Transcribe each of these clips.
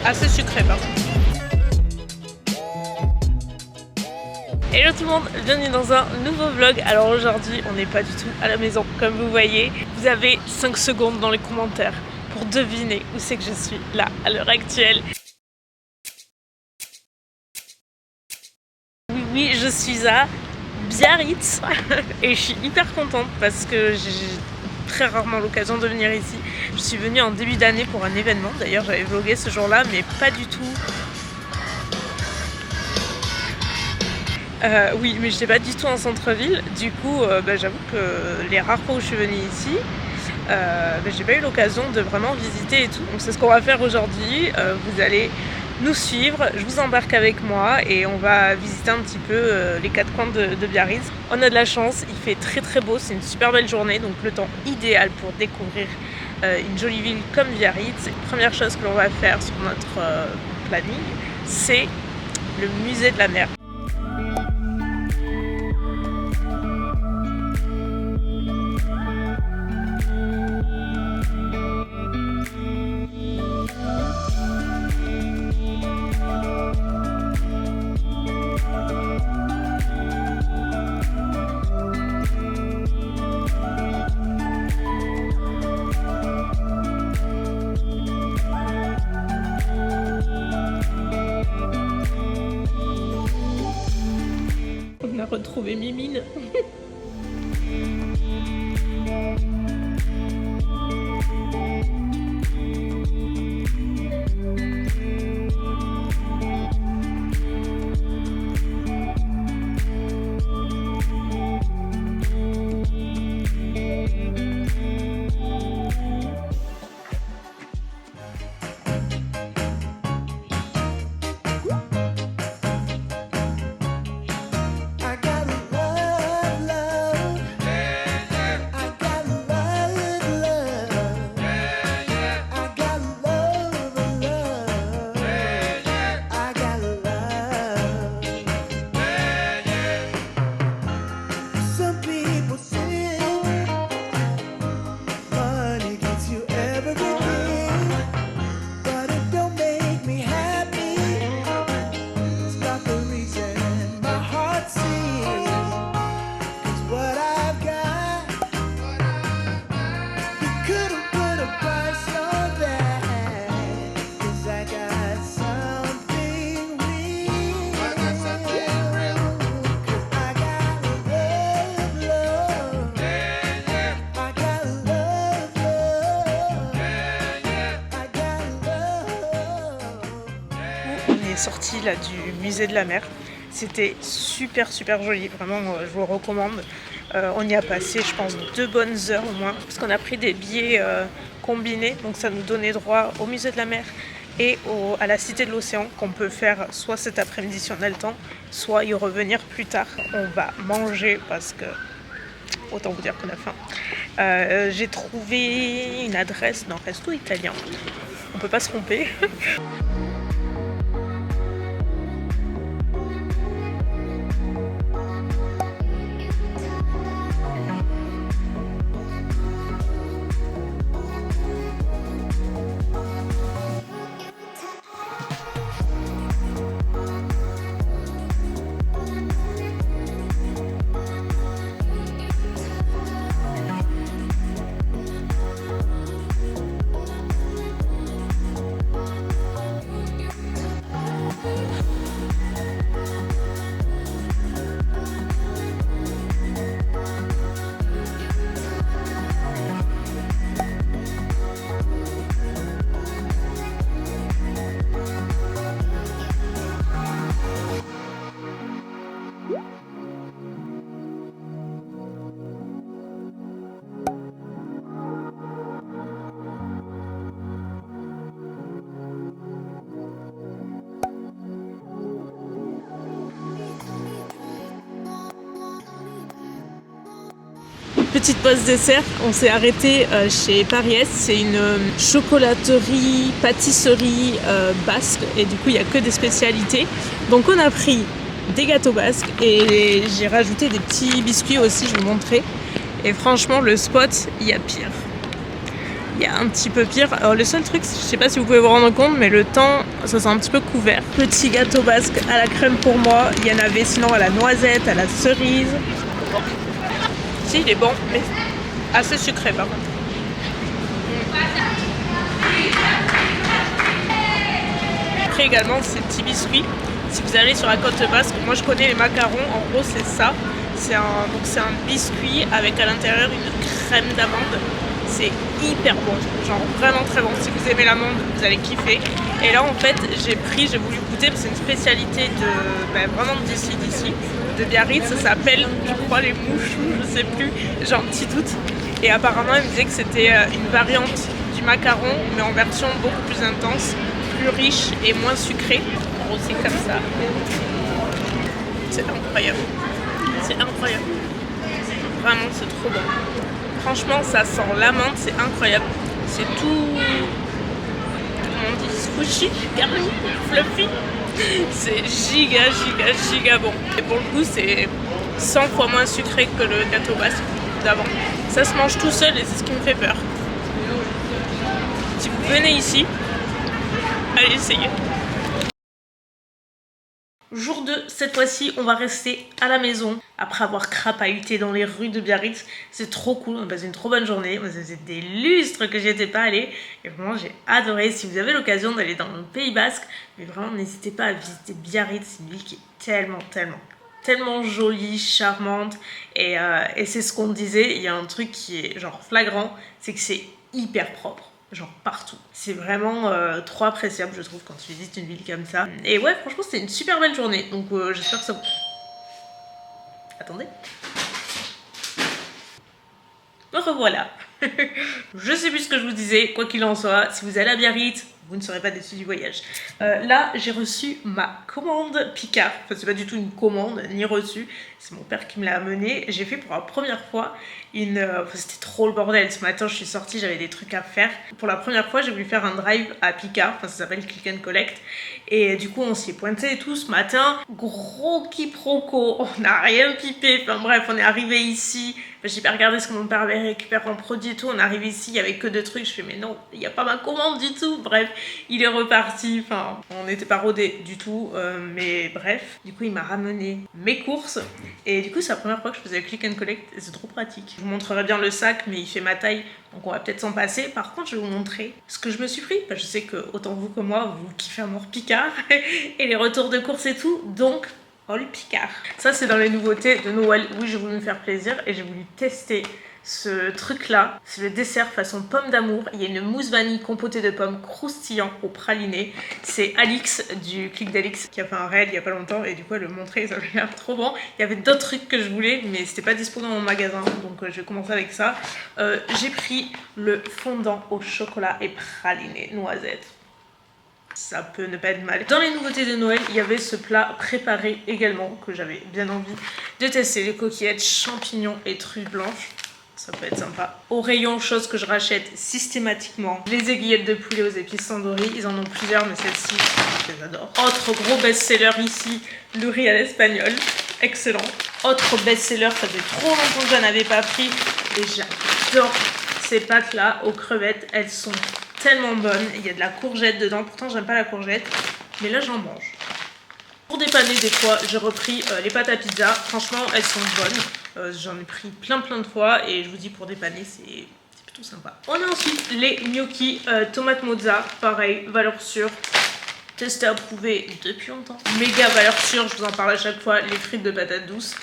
Assez sucré par contre. Hello tout le monde, bienvenue dans un nouveau vlog. Alors aujourd'hui on n'est pas du tout à la maison comme vous voyez. Vous avez 5 secondes dans les commentaires pour deviner où c'est que je suis là à l'heure actuelle. Oui, je suis à Biarritz et je suis hyper contente parce que j'ai très rarement l'occasion de venir ici. Je suis venue en début d'année pour un événement, d'ailleurs j'avais vlogué ce jour-là mais pas du tout. Oui, mais je n'étais pas du tout en centre-ville, du coup j'avoue que les rares fois où je suis venue ici, j'ai pas eu l'occasion de vraiment visiter et tout. Donc c'est ce qu'on va faire aujourd'hui, vous allez nous suivre, je vous embarque avec moi et on va visiter un petit peu les quatre coins de Biarritz. On a de la chance, il fait très très beau, c'est une super belle journée, donc le temps idéal pour découvrir une jolie ville comme Biarritz. Première chose que l'on va faire sur notre planning, c'est le musée de la mer. On a retrouvé Mimine. Sortie là du musée de la mer, c'était super joli, vraiment je vous le recommande. On y a passé je pense 2 bonnes heures au moins parce qu'on a pris des billets combinés, donc ça nous donnait droit au musée de la mer et à la cité de l'océan qu'on peut faire soit cet après-midi si on a le temps, soit y revenir plus tard. On va manger parce que autant vous dire qu'on a faim. J'ai trouvé une adresse d'un resto italien, on peut pas se tromper. Petite pause dessert, on s'est arrêté chez Paris-Est, c'est une chocolaterie, pâtisserie basque et du coup il n'y a que des spécialités. Donc on a pris des gâteaux basques et j'ai rajouté des petits biscuits aussi, je vous montrerai. Et franchement le spot, il y a pire. il y a un petit peu pire. Alors le seul truc, je sais pas si vous pouvez vous rendre compte, mais le temps, ça sent un petit peu couvert. Petit gâteau basque à la crème pour moi. Il y en avait sinon à la noisette, à la cerise. Si, il est bon, mais assez sucré par contre. Après également ces petits biscuits. Si vous allez sur la côte basque, moi je connais les macarons. En gros c'est ça. C'est un biscuit avec à l'intérieur une crème d'amande. C'est hyper bon, genre vraiment très bon. Si vous aimez l'amande, vous allez kiffer. Et là en fait j'ai voulu goûter, parce que c'est une spécialité de vraiment d'ici, de Biarritz. Ça s'appelle, je crois, les mouchous, je sais plus, j'ai un petit doute. Et apparemment il me disait que c'était une variante du macaron, mais en version beaucoup plus intense, plus riche et moins sucrée. En gros c'est comme ça. C'est incroyable. C'est incroyable. Vraiment c'est trop bon. Franchement, ça sent l'amande, c'est incroyable. C'est tout, comment on dit, squishy, garni, fluffy. C'est giga bon. Et pour le coup, c'est 100 fois moins sucré que le gâteau basque d'avant. Ça se mange tout seul et c'est ce qui me fait peur. Si vous venez ici, allez essayer. Jour 2, cette fois-ci, on va rester à la maison après avoir crapahuté dans les rues de Biarritz. C'est trop cool, on a passé une trop bonne journée. Moi, ça faisait des lustres que j'y étais pas allée et vraiment j'ai adoré. Si vous avez l'occasion d'aller dans le Pays Basque, mais vraiment n'hésitez pas à visiter Biarritz. C'est une ville qui est tellement jolie, charmante et c'est ce qu'on disait. Il y a un truc qui est genre flagrant, c'est que c'est hyper propre. Genre partout. C'est vraiment trop appréciable, je trouve, quand tu visites une ville comme ça. Et ouais, franchement, c'était une super belle journée. Donc j'espère que ça vous... Attendez. Me revoilà. Je sais plus ce que je vous disais. Quoi qu'il en soit, si vous allez à Biarritz, vous ne serez pas déçus du voyage. Là, j'ai reçu ma commande Picard. Enfin, c'est pas du tout une commande, ni reçu. C'est mon père qui me l'a amené. J'ai fait pour la première fois Enfin, c'était trop le bordel. Ce matin, je suis sortie, j'avais des trucs à faire. Pour la première fois, j'ai voulu faire un drive à Picard. Enfin, ça s'appelle Click and Collect. Et du coup, on s'y est pointé et tout ce matin. Gros quiproquo. On n'a rien pipé. Enfin bref, on est arrivé ici. J'ai pas regardé ce que mon père avait récupéré en produit et tout. On arrive ici, il y avait que 2 trucs. Je fais mais non, il n'y a pas ma commande du tout. Bref, il est reparti. Enfin, on n'était pas rodés du tout. Mais bref, du coup, il m'a ramené mes courses. Et du coup, c'est la première fois que je faisais Click and Collect. Et c'est trop pratique. Je vous montrerai bien le sac, mais il fait ma taille. Donc on va peut-être s'en passer. Par contre, je vais vous montrer ce que je me suis pris. Je sais que autant vous que moi, vous kiffez à mort Picard. Et les retours de courses et tout. Donc... oh le Picard. Ça c'est dans les nouveautés de Noël. Oui, j'ai voulu me faire plaisir et j'ai voulu tester ce truc là. C'est le dessert façon pomme d'amour. Il y a une mousse vanille compotée de pommes croustillant au praliné. C'est Alix du Click d'Alix qui a fait un réel il y a pas longtemps et du coup elle le montrait, ça avait l'air trop bon. Il y avait d'autres trucs que je voulais mais c'était pas dispo dans mon magasin donc je vais commencer avec ça. J'ai pris le fondant au chocolat et praliné noisette. Ça peut ne pas être mal. Dans les nouveautés de Noël, il y avait ce plat préparé également que j'avais bien envie de tester. Les coquillettes, champignons et truffes blanches. Ça peut être sympa. Au rayon, chose que je rachète systématiquement, les aiguillettes de poulet aux épices tandoori. Ils en ont plusieurs, mais celle-ci, je les adore. Autre gros best-seller ici, le riz à l'espagnol. Excellent. Autre best-seller, ça fait trop longtemps que je n'en avais pas pris. Et j'adore ces pâtes-là aux crevettes. Elles sont tellement bonne, il y a de la courgette dedans, pourtant j'aime pas la courgette, mais là j'en mange. Pour dépanner des fois, j'ai repris les pâtes à pizza, franchement elles sont bonnes, j'en ai pris plein de fois et je vous dis pour dépanner c'est plutôt sympa. On a ensuite les gnocchi tomate mozza, pareil, valeur sûre, testé approuvé depuis longtemps. Méga valeur sûre, je vous en parle à chaque fois, les frites de patates douces,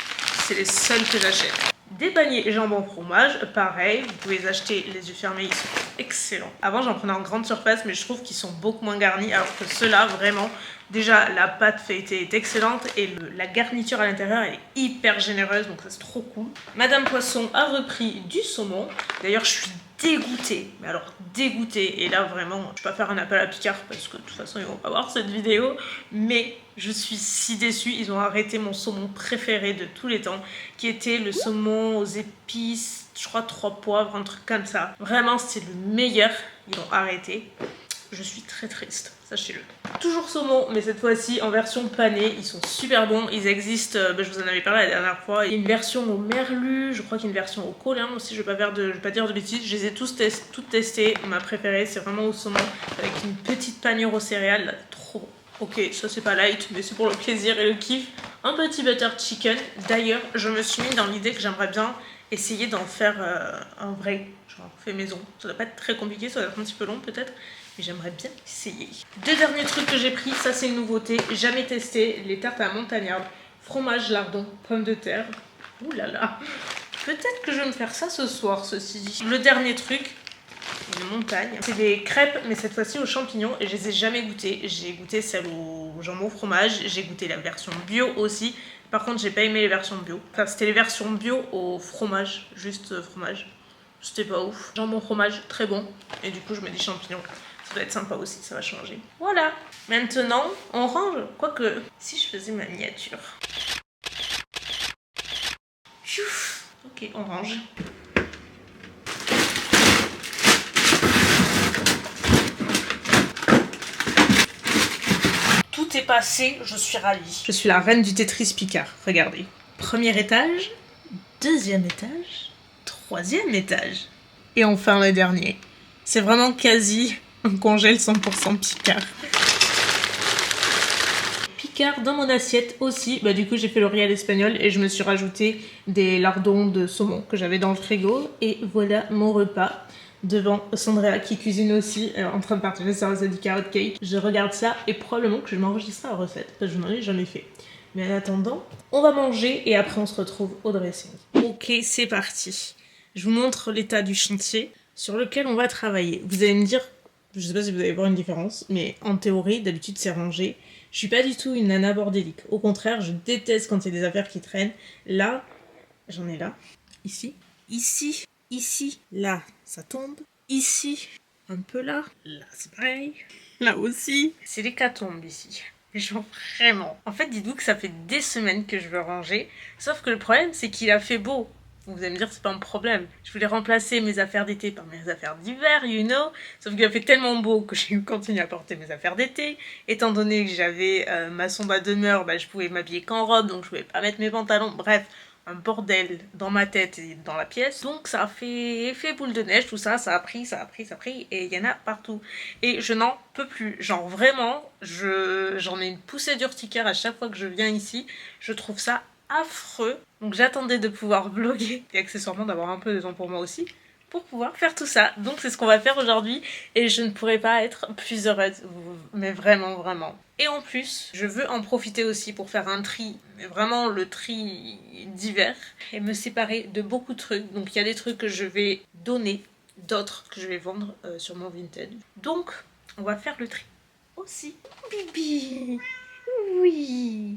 c'est les seules que j'achète. Des paniers jambon fromage, pareil, vous pouvez les acheter les yeux fermés, ils sont excellents. Avant j'en prenais en grande surface mais je trouve qu'ils sont beaucoup moins garnis alors que ceux-là vraiment, déjà la pâte feuilletée est excellente et la garniture à l'intérieur elle est hyper généreuse donc ça c'est trop cool. Madame Poisson a repris du saumon, d'ailleurs je suis dégoûtée, mais alors dégoûtée et là vraiment je peux pas faire un appel à Picard parce que de toute façon ils vont pas voir cette vidéo mais je suis si déçue, ils ont arrêté mon saumon préféré de tous les temps qui était le saumon aux épices, je crois 3 poivres, un truc comme ça. Vraiment c'était le meilleur, ils l'ont arrêté. je suis très triste, sachez-le. Toujours saumon, mais cette fois-ci en version panée. Ils sont super bons, ils existent, je vous en avais parlé la dernière fois. Il y a une version au merlu, je crois qu'il y a une version au colin aussi, je vais pas dire de bêtises. Je les ai toutes testées, ma préférée c'est vraiment au saumon, avec une petite panure aux céréales, là, trop bon. Ok, ça c'est pas light, mais c'est pour le plaisir et le kiff. Un petit butter chicken. D'ailleurs, je me suis mis dans l'idée que j'aimerais bien essayer d'en faire un vrai, genre fait maison. Ça doit pas être très compliqué, ça doit être un petit peu long peut-être, mais j'aimerais bien essayer. Deux derniers trucs que j'ai pris, ça c'est une nouveauté, jamais testé, les tartes à la montagnarde, fromage, lardon, pommes de terre. Ouh là là, peut-être que je vais me faire ça ce soir, ceci dit. Le dernier truc, une montagne. C'est des crêpes, mais cette fois-ci aux champignons, et je les ai jamais goûtées. J'ai goûté celle au jambon au fromage, j'ai goûté la version bio aussi. Par contre, j'ai pas aimé les versions bio. Enfin, c'était les versions bio au fromage, juste fromage. C'était pas ouf. Jambon fromage, très bon. Et du coup, je me dis champignons. Ça doit être sympa aussi, ça va changer. Voilà. Maintenant, on range. Quoique, si je faisais ma miniature. Ok, on range. Tout est passé, je suis ravie. Je suis la reine du Tetris Picard, regardez. Premier étage, deuxième étage, troisième étage. Et enfin le dernier. C'est vraiment quasi un congèle 100% Picard. Picard dans mon assiette aussi. Bah du coup j'ai fait le riz à l'espagnol et je me suis rajouté des lardons de saumon que j'avais dans le frigo. Et voilà mon repas. Devant Sandrea qui cuisine aussi, en train de partager sa recette du carrot cake. Je regarde ça et probablement que je vais m'enregistrer la recette parce que je n'en ai jamais fait. Mais en attendant, on va manger et après on se retrouve au dressing. Ok, c'est parti. Je vous montre l'état du chantier sur lequel on va travailler. Vous allez me dire, je sais pas si vous allez voir une différence, mais en théorie, d'habitude c'est rangé. Je suis pas du tout une nana bordélique. Au contraire, je déteste quand il y a des affaires qui traînent. Là, j'en ai là, ici, ici. Ici, là, ça tombe. Ici, un peu là. Là, c'est pareil. Là aussi. C'est l'hécatombe ici. Mais genre vraiment. En fait, dites-vous que ça fait des semaines que je veux ranger. Sauf que le problème, c'est qu'il a fait beau. Vous allez me dire, c'est pas un problème. Je voulais remplacer mes affaires d'été par mes affaires d'hiver, you know. Sauf qu'il a fait tellement beau que j'ai continué à porter mes affaires d'été. Étant donné que j'avais ma sombre à demeure, bah, je pouvais m'habiller qu'en robe, donc je pouvais pas mettre mes pantalons. Bref, un bordel dans ma tête et dans la pièce. Donc ça a fait effet boule de neige, tout ça, ça a pris, et il y en a partout. Et je n'en peux plus. Genre vraiment, j'en ai une poussée d'urticaire à chaque fois que je viens ici. Je trouve ça affreux. Donc j'attendais de pouvoir vlogger et accessoirement d'avoir un peu de temps pour moi aussi pour pouvoir faire tout ça. Donc c'est ce qu'on va faire aujourd'hui et je ne pourrais pas être plus heureuse, mais vraiment, vraiment. Et en plus, je veux en profiter aussi pour faire un tri, mais vraiment le tri d'hiver et me séparer de beaucoup de trucs. Donc il y a des trucs que je vais donner, d'autres que je vais vendre sur mon Vinted. Donc on va faire le tri aussi. Bibi, oui.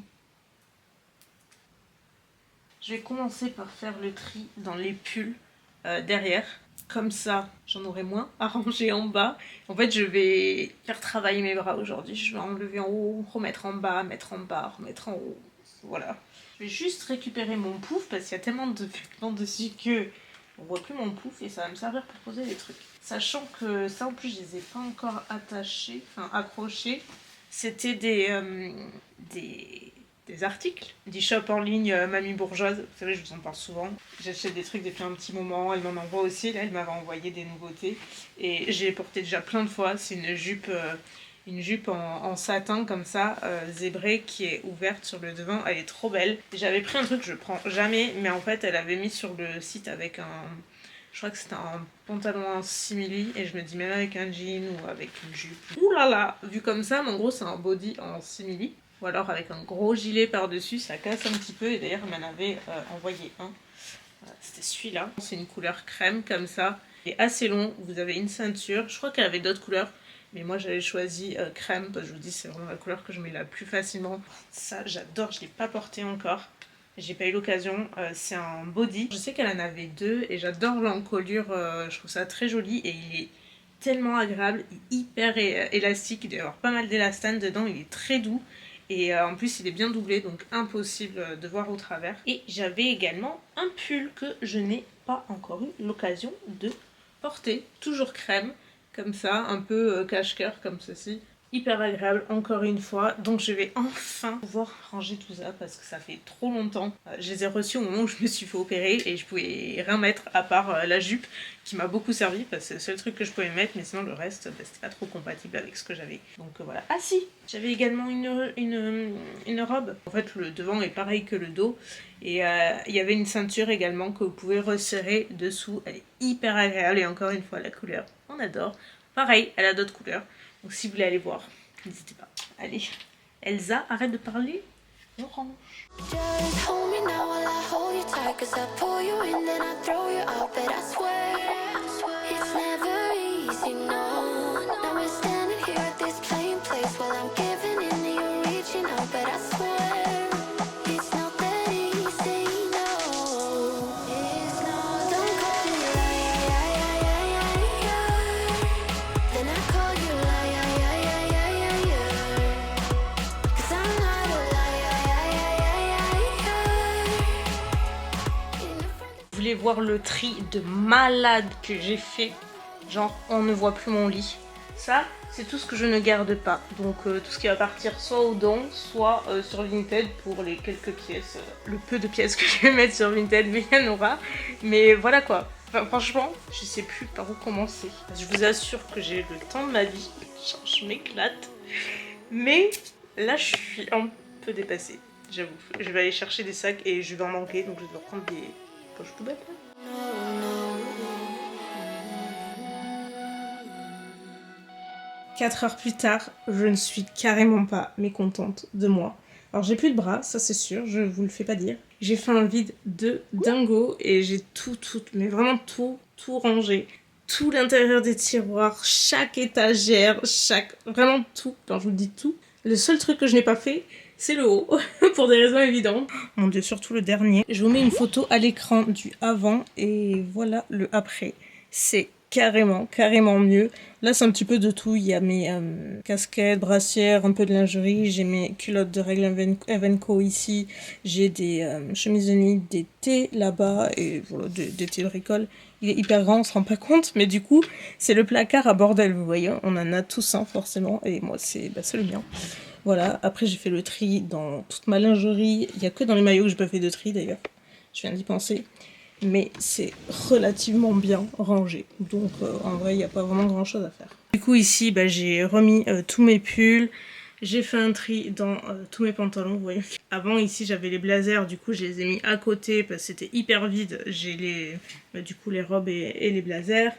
Je vais commencer par faire le tri dans les pulls derrière. Comme ça, j'en aurai moins à ranger en bas. En fait, je vais faire travailler mes bras aujourd'hui. Je vais enlever en haut, remettre en bas, mettre en bas, remettre en haut. Voilà. Je vais juste récupérer mon pouf parce qu'il y a tellement de vêtements dessus que on voit plus mon pouf et ça va me servir pour poser des trucs. Sachant que ça, en plus, je les ai pas encore attachés, enfin accrochés. C'était des articles d'e-shop en ligne Mamie Bourgeoise. Vous savez, je vous en parle souvent. J'achète des trucs depuis un petit moment. Elle m'en envoie aussi. Là, elle m'avait envoyé des nouveautés. Et j'ai porté déjà plein de fois. C'est une jupe en satin comme ça, zébrée, qui est ouverte sur le devant. Elle est trop belle. J'avais pris un truc que je prends jamais, mais en fait, elle avait mis sur le site avec je crois que c'était un pantalon en simili et je me dis même avec un jean ou avec une jupe. Ouh là là, vu comme ça, en gros c'est un body en simili. Ou alors avec un gros gilet par-dessus, ça casse un petit peu. Et d'ailleurs, elle m'en avait envoyé un. C'était celui-là. C'est une couleur crème comme ça. Il est assez long. Vous avez une ceinture. Je crois qu'elle avait d'autres couleurs. Mais moi, j'avais choisi crème. Parce que je vous dis, c'est vraiment la couleur que je mets la plus facilement. Ça, j'adore. Je ne l'ai pas porté encore. J'ai pas eu l'occasion. C'est un body. Je sais qu'elle en avait deux. Et j'adore l'encolure. Je trouve ça très joli. Et il est tellement agréable. Il est hyper élastique. Il doit y avoir pas mal d'élastane dedans. Il est très doux. Et en plus il est bien doublé, donc impossible de voir au travers. Et j'avais également un pull que je n'ai pas encore eu l'occasion de porter. Toujours crème, comme ça, un peu cache-cœur comme ceci. Hyper agréable encore une fois, donc je vais enfin pouvoir ranger tout ça parce que ça fait trop longtemps. Je les ai reçus au moment où je me suis fait opérer et je pouvais rien mettre à part la jupe qui m'a beaucoup servi parce que c'est le seul truc que je pouvais mettre, mais sinon le reste c'était pas trop compatible avec ce que j'avais. Donc voilà. Ah si, j'avais également une robe. En fait le devant est pareil que le dos et il y avait une ceinture également que vous pouvez resserrer dessous. Elle est hyper agréable et encore une fois la couleur, on adore. Pareil, elle a d'autres couleurs. Donc si vous voulez aller voir, n'hésitez pas. Allez, Elsa, arrête de parler, on range. Just hold me now while I hold you tight, 'cause I pull you in, then I throw you out, but I swear it's never easy, no. Now we're standing here at this plain place while I'm giving in and you're reaching out, but I swear it's not that easy, no. It's not. Don't call me liar, then I call you liar, 'cause I'm not a Vous voulez voir le tri de malade que j'ai fait? Genre, on ne voit plus mon lit. Ça, c'est tout ce que je ne garde pas. Donc, tout ce qui va partir soit au don, soit sur Vinted pour les quelques pièces. Le peu de pièces que je vais mettre sur Vinted, mais il y en aura. Mais voilà quoi. Enfin, franchement, je sais plus par où commencer. Je vous assure que j'ai le temps de ma vie. Genre, je m'éclate. Mais là, je suis un peu dépassée. J'avoue. Je vais aller chercher des sacs et je vais en manquer. Donc, je vais prendre des poches poubelles. 4 heures plus tard, je ne suis carrément pas mécontente de moi. Alors j'ai plus de bras, ça c'est sûr, je vous le fais pas dire. J'ai fait un vide de dingo et j'ai mais vraiment tout rangé. Tout l'intérieur des tiroirs, chaque étagère, vraiment tout. Quand je vous dis tout, le seul truc que je n'ai pas fait, c'est le haut, pour des raisons évidentes. Mon dieu, surtout le dernier. Je vous mets une photo à l'écran du avant et voilà le après. C'est carrément mieux. Là, c'est un petit peu de tout. Il y a mes casquettes, brassières, un peu de lingerie. J'ai mes culottes de règles Evenco ici. J'ai des chemises de nuit d'été là-bas et voilà, d'été de récolte. Il est hyper grand, on se rend pas compte, mais du coup, c'est le placard à bordel, vous voyez. On en a tous un, forcément, et moi, c'est le mien. Voilà, après, j'ai fait le tri dans toute ma lingerie. Il n'y a que dans les maillots que j'ai pas fait de tri, d'ailleurs. Je viens d'y penser. Mais c'est relativement bien rangé. Donc en vrai, il n'y a pas vraiment grand chose à faire. Du coup ici, j'ai remis tous mes pulls. J'ai fait un tri dans tous mes pantalons, vous voyez. Avant ici, j'avais les blazers, du coup je les ai mis à côté parce que c'était hyper vide. J'ai du coup les robes et les blazers.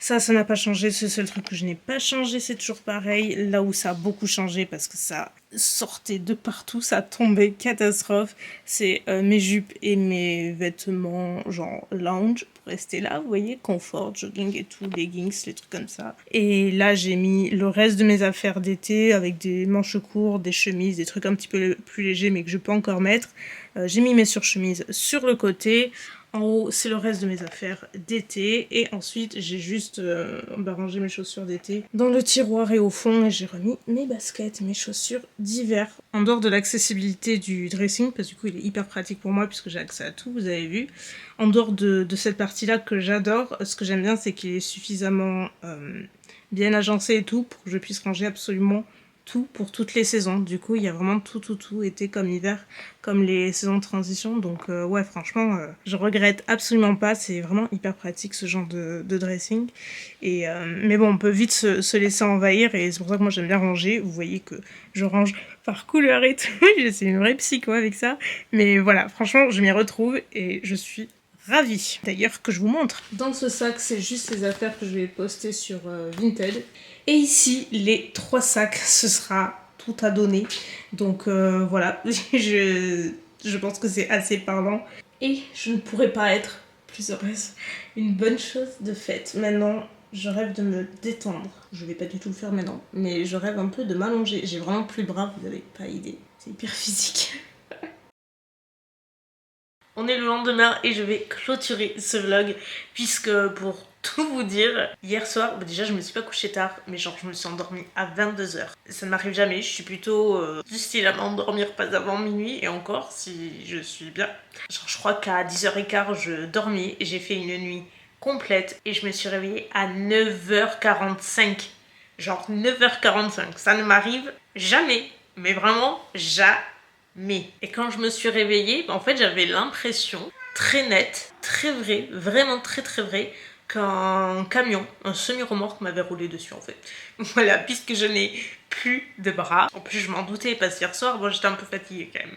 Ça n'a pas changé, c'est le seul truc que je n'ai pas changé, c'est toujours pareil. Là où ça a beaucoup changé parce que ça sortait de partout, ça tombait, catastrophe. C'est mes jupes et mes vêtements genre lounge pour rester là, vous voyez, confort, jogging et tout, leggings, les trucs comme ça. Et là j'ai mis le reste de mes affaires d'été avec des manches courtes, des chemises, des trucs un petit peu plus légers mais que je peux encore mettre. J'ai mis mes surchemises sur le côté. En haut, c'est le reste de mes affaires d'été. Et ensuite, j'ai juste rangé mes chaussures d'été dans le tiroir et au fond. Et j'ai remis mes baskets, mes chaussures d'hiver. En dehors de l'accessibilité du dressing, parce que du coup, il est hyper pratique pour moi puisque j'ai accès à tout, vous avez vu. En dehors de cette partie-là que j'adore, ce que j'aime bien, c'est qu'il est suffisamment bien agencé et tout pour que je puisse ranger absolument tout pour toutes les saisons. Du coup, il y a vraiment tout, été comme hiver, comme les saisons de transition. Donc ouais, franchement, je regrette absolument pas. C'est vraiment hyper pratique ce genre de dressing. Et mais bon, on peut vite se laisser envahir et c'est pour ça que moi j'aime bien ranger. Vous voyez que je range par couleur et tout. C'est une vraie psycho avec ça. Mais voilà, franchement, je m'y retrouve et je suis ravie. D'ailleurs, que je vous montre. Dans ce sac, c'est juste les affaires que je vais poster sur Vinted. Et ici, les 3 sacs, ce sera tout à donner. Donc voilà, je pense que c'est assez parlant. Et je ne pourrais pas être plus heureuse. Une bonne chose de faite. Maintenant, je rêve de me détendre. Je vais pas du tout le faire maintenant, mais je rêve un peu de m'allonger. J'ai vraiment plus de bras, vous n'avez pas idée. C'est hyper physique. On est le lendemain et je vais clôturer ce vlog puisque pour tout vous dire, hier soir, déjà je me suis pas couchée tard, mais genre je me suis endormie à 22h. Ça ne m'arrive jamais, je suis plutôt du style à m'endormir pas avant minuit et encore si je suis bien. Genre je crois qu'à 10h15 je dormais et j'ai fait une nuit complète et je me suis réveillée à 9h45. Genre 9h45. Ça ne m'arrive jamais. Mais vraiment jamais. Et quand je me suis réveillée, en fait j'avais l'impression, très nette, très vraie, vraiment très très vraie, qu'un camion, un semi-remorque m'avait roulé dessus en fait. Voilà, puisque je n'ai plus de bras. En plus je m'en doutais parce qu'hier soir, bon j'étais un peu fatiguée quand même.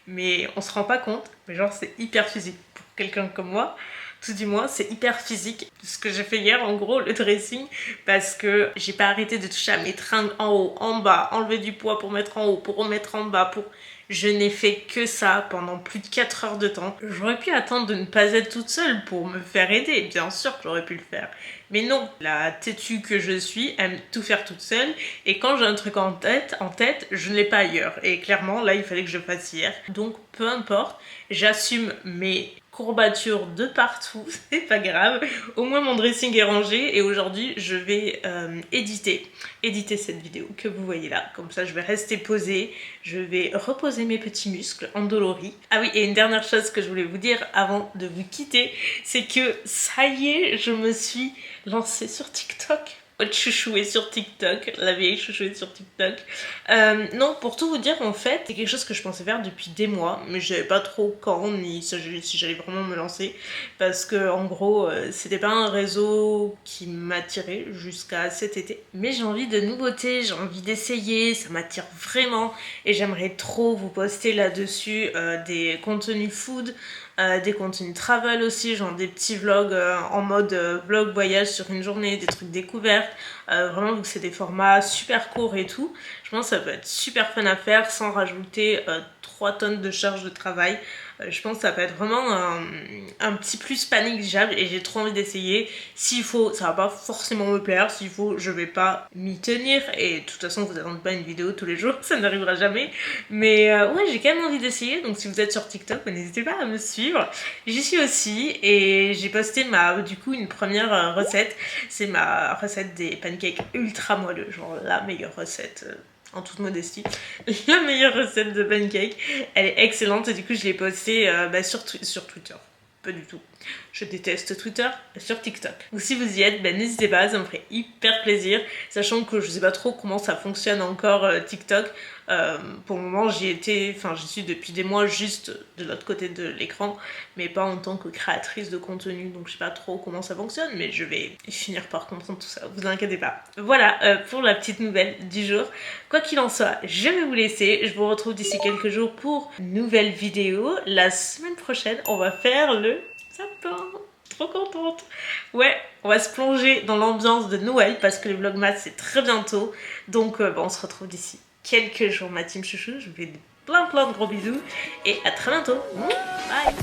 Mais on se rend pas compte, mais genre c'est hyper physique. Pour quelqu'un comme moi, tout du moins, c'est hyper physique. Ce que j'ai fait hier, en gros, le dressing, parce que j'ai pas arrêté de toucher à mes tringles en haut, en bas, enlever du poids pour mettre en haut, pour remettre en bas, pour... Je n'ai fait que ça pendant plus de 4 heures de temps. J'aurais pu attendre de ne pas être toute seule pour me faire aider, bien sûr que j'aurais pu le faire. Mais non, la têtue que je suis aime tout faire toute seule, et quand j'ai un truc en tête, je ne l'ai pas ailleurs. Et clairement, là, il fallait que je le fasse hier. Donc, peu importe, j'assume mes courbatures de partout, c'est pas grave. Au moins mon dressing est rangé et aujourd'hui je vais éditer cette vidéo que vous voyez là. Comme ça je vais rester posée, je vais reposer mes petits muscles endoloris. Ah oui, et une dernière chose que je voulais vous dire avant de vous quitter, c'est que ça y est, je me suis lancée sur TikTok. Chouchouer sur TikTok, la vieille chouchouer sur TikTok. Non, pour tout vous dire, en fait, c'est quelque chose que je pensais faire depuis des mois, mais je savais pas trop quand ni si j'allais vraiment me lancer, parce que en gros, c'était pas un réseau qui m'attirait jusqu'à cet été. Mais j'ai envie de nouveautés, j'ai envie d'essayer, ça m'attire vraiment, et j'aimerais trop vous poster là-dessus des contenus food, des contenus travel aussi, genre des petits vlogs en mode vlog voyage sur une journée, des trucs découvertes, vraiment vu que c'est des formats super courts et tout, je pense que ça peut être super fun à faire sans rajouter 3 tonnes de charge de travail. Je pense que ça peut être vraiment un petit plus pas négligeable et j'ai trop envie d'essayer. S'il faut, ça va pas forcément me plaire, s'il faut, je vais pas m'y tenir et de toute façon vous attendez pas une vidéo tous les jours, ça n'arrivera jamais. Mais ouais, j'ai quand même envie d'essayer, donc si vous êtes sur TikTok, n'hésitez pas à me suivre. J'y suis aussi et j'ai posté du coup une première recette, c'est ma recette des pancakes ultra moelleux, genre la meilleure recette. En toute modestie, la meilleure recette de pancake. Elle est excellente et du coup je l'ai postée sur Twitter. Pas du tout. Je déteste Twitter, sur TikTok. Donc si vous y êtes, n'hésitez pas, ça me ferait hyper plaisir. Sachant que je sais pas trop comment ça fonctionne encore TikTok. Pour le moment j'y suis depuis des mois juste de l'autre côté de l'écran, mais pas en tant que créatrice de contenu, donc je sais pas trop comment ça fonctionne, mais je vais finir par comprendre tout ça, vous inquiétez pas. Voilà pour la petite nouvelle du jour. Quoi qu'il en soit, je vais vous laisser, je vous retrouve d'ici quelques jours pour une nouvelle vidéo. La semaine prochaine, on va faire le sapin. Trop contente. Ouais, on va se plonger dans l'ambiance de Noël parce que le vlogmas c'est très bientôt, donc on se retrouve d'ici quelques jours ma team chouchou, je vous fais plein de gros bisous et à très bientôt. Bye.